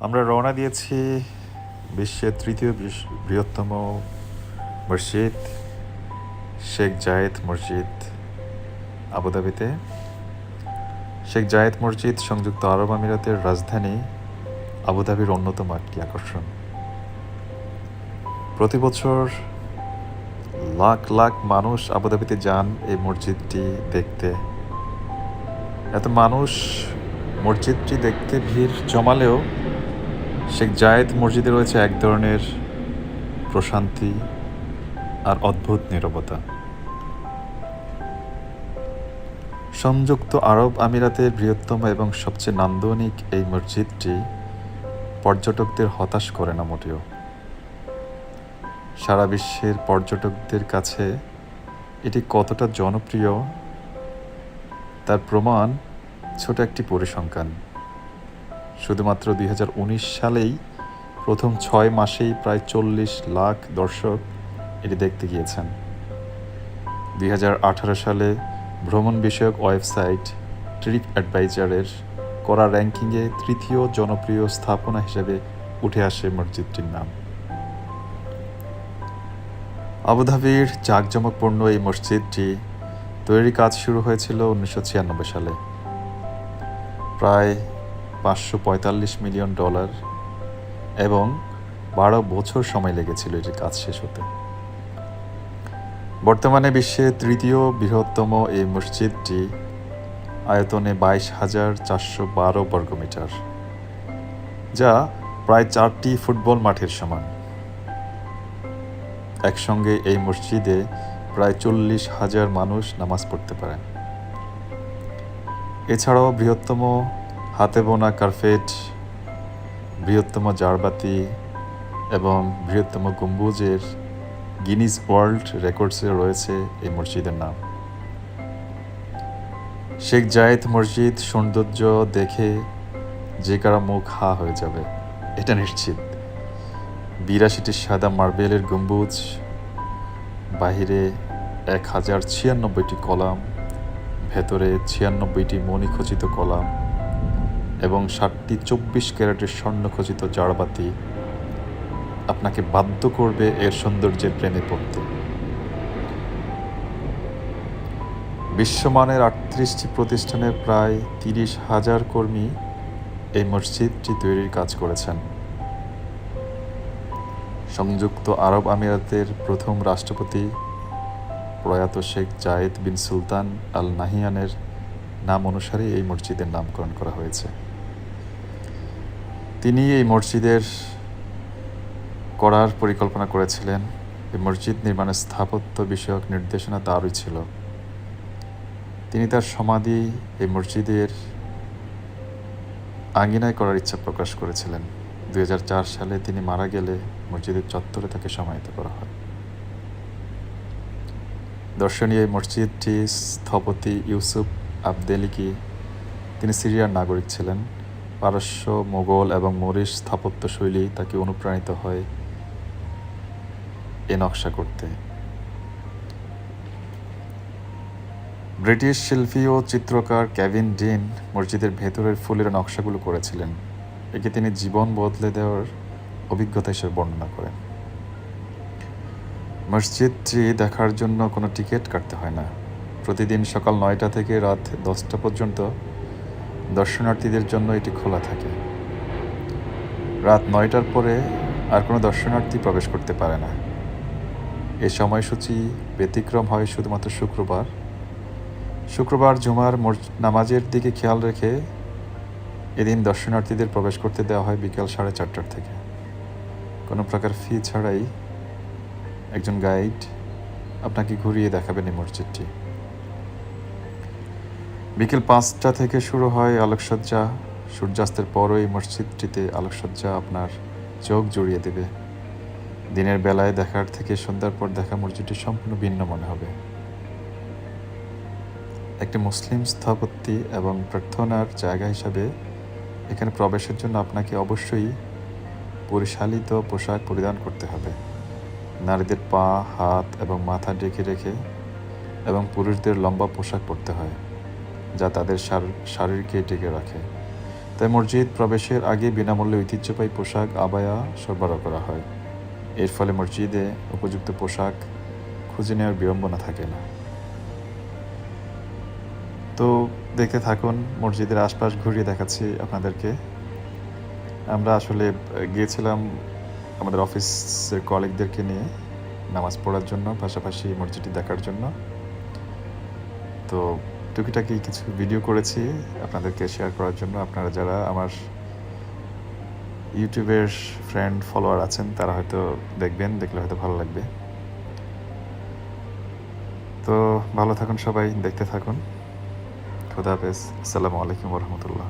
আমরা রওনা দিয়েছি বিশ্বের তৃতীয় বৃহত্তম মসজিদ শেখ জায়েদ মসজিদ আবুধাবিতে। শেখ জায়েদ মসজিদ সংযুক্ত আরব আমিরাতের রাজধানী আবুধাবির অন্যতম একটি আকর্ষণ। প্রতি বছর লাখ লাখ মানুষ আবুধাবিতে যান এই মসজিদটি দেখতে। এত মানুষ মসজিদটি দেখতে ভিড় জমালেও শেখ জায়েদ মসজিদে রয়েছে এক ধরনের প্রশান্তি আর অদ্ভুত নীরবতা। সংযুক্ত আরব আমিরাতের বৃহত্তম এবং সবচেয়ে নান্দনিক এই মসজিদটি পর্যটকদের হতাশ করে না মোটেও। সারা বিশ্বের পর্যটকদের কাছে এটি কতটা জনপ্রিয় তার প্রমাণ ছোট একটি পরিসংখ্যান। শুধুমাত্র 2019 সালেই প্রথম 6 মাসেই প্রায় 40 লাখ দর্শক এটি দেখতে গিয়েছেন। 2018 সালে ভ্রমণ বিষয়ক ওয়েবসাইট ট্রিপ অ্যাডভাইজারের করা র্যাঙ্কিংয়ে তৃতীয় জনপ্রিয় স্থাপনা হিসেবে উঠে আসে মসজিদটির নাম। আবুধাবির জাঁকজমকপূর্ণ এই মসজিদটি তৈরির কাজ শুরু হয়েছিল 1996 সালে। প্রায় $545 মিলিয়ন এবং 12 বছর সময় লেগেছিল এটির কাজ শেষ হতে। বর্তমানে বিশ্বের তৃতীয় বৃহত্তম এই মসজিদটি আয়তনে 22,412 বর্গমিটার, যা প্রায় 4টি ফুটবল মাঠের সমান। একসঙ্গে এই মসজিদে প্রায় 40,000 মানুষ নামাজ পড়তে পারেন। এছাড়াও বৃহত্তম হাতে বোনা কার্পেট, বৃহত্তম জারবাতি এবং বৃহত্তম গম্বুজের গিনিস ওয়ার্ল্ড রেকর্ডসে রয়েছে এই মসজিদের নাম। শেখ জায়েদ মসজিদ সৌন্দর্য দেখে যে কারো মুখ হা হয়ে যাবে এটা নিশ্চিত। 82টি সাদা মার্বেলের গম্বুজ, বাহিরে 1096টি কলাম, ভেতরে 96টি মণিখচিত কলাম এবং 7টি 24 ক্যারেটের স্বর্ণখচিত জারবাতি আপনাকে বাধ্য করবে এর সৌন্দর্যের প্রেমে পড়তে। বিশ্বমানের 38টি প্রতিষ্ঠানের প্রায় 30,000 কর্মী এই মসজিদটি তৈরির কাজ করেছেন। সংযুক্ত আরব আমিরাতের প্রথম রাষ্ট্রপতি প্রয়াত শেখ জায়েদ বিন সুলতান আল নাহিয়ানের নাম অনুসারে এই মসজিদের নামকরণ করা হয়েছে। তিনি এই মসজিদের করার পরিকল্পনা করেছিলেন। এই মসজিদ নির্মাণের স্থাপত্য বিষয়ক নির্দেশনা তারই ছিল। তিনি তার সমাধি এই মসজিদের আঙ্গিনায় করার ইচ্ছা প্রকাশ করেছিলেন। 2004 সালে তিনি মারা গেলে মসজিদের চত্বরে তাকে সমাহিত করা হয়। দর্শনীয় এই মসজিদটি স্থপতি ইউসুফ আবদেলিকি, তিনি সিরিয়ার নাগরিক ছিলেন। পারস্য, মোগল এবং মরিশ স্থাপত্যশৈলী তাকে অনুপ্রাণিত হয় এ নকশা করতে। ব্রিটিশ শিল্পী ও চিত্রকার কেভিন ডিন মসজিদের ভেতরের ফুলের নকশাগুলো করেছিলেন। একে তিনি জীবন বদলে দেওয়ার অভিজ্ঞতা হিসেবে বর্ণনা করেন। মসজিদটি দেখার জন্য কোনো টিকিট কাটতে হয় না। প্রতিদিন সকাল 9টা থেকে রাত 10টা পর্যন্ত দর্শনার্থীদের জন্য এটি খোলা থাকে। রাত 9টার পরে আর কোনো দর্শনার্থী প্রবেশ করতে পারে না। এই সময়সূচি ব্যতিক্রম হয় শুধুমাত্র শুক্রবার জুমার নামাজের দিকে খেয়াল রেখে এদিন দর্শনার্থীদের প্রবেশ করতে দেওয়া হয় বিকেল 4:30 থেকে। কোনো প্রকার ফি ছাড়াই একজন গাইড আপনাকে ঘুরিয়ে দেখাবেন এই মসজিদটি। বিকেল 5টা থেকে শুরু হয় আলোকসজ্জা। সূর্যাস্তের পরও এই মসজিদটিতে আলোকসজ্জা আপনার চোখ জুড়িয়ে দেবে। দিনের বেলায় দেখার থেকে সন্ধ্যার পর দেখা মসজিদটি সম্পূর্ণ ভিন্ন মনে হবে। একটি মুসলিম স্থাপত্যি এবং প্রার্থনার জায়গা হিসাবে এখানে প্রবেশের জন্য আপনাকে অবশ্যই পরিশালিত পোশাক পরিধান করতে হবে। নারীদের পা, হাত এবং মাথা ঢেকে রেখে এবং পুরুষদের লম্বা পোশাক পরতে হয়, যা তাদের শারীরকে ঢেকে রাখে। তাই মসজিদ প্রবেশের আগে বিনামূল্যে ঐতিহ্যবাহী পোশাক আবায়া সরবরাহ করা হয়। এর ফলে মসজিদে উপযুক্ত পোশাক খুঁজে নেওয়ার বিড়ম্বনা থাকে না। তো দেখতে থাকুন, মসজিদের আশপাশ ঘুরিয়ে দেখাচ্ছি আপনাদেরকে। আমরা আসলে গিয়েছিলাম আমাদের অফিসের কলিগদেরকে নিয়ে নামাজ পড়ার জন্য, পাশাপাশি মসজিদটি দেখার জন্য। তো টুকিটাকি কিছু ভিডিও করেছি আপনাদেরকে শেয়ার করার জন্য। আপনারা যারা আমার ইউটিউবের ফ্রেন্ড ফলোয়ার আছেন তারা হয়তো দেখবেন, দেখলে হয়তো ভালো লাগবে। তো ভালো থাকুন সবাই, দেখতে থাকুন। খোদা হাফেজ। আসসালামু আলাইকুম ওয়া রাহমাতুল্লাহ।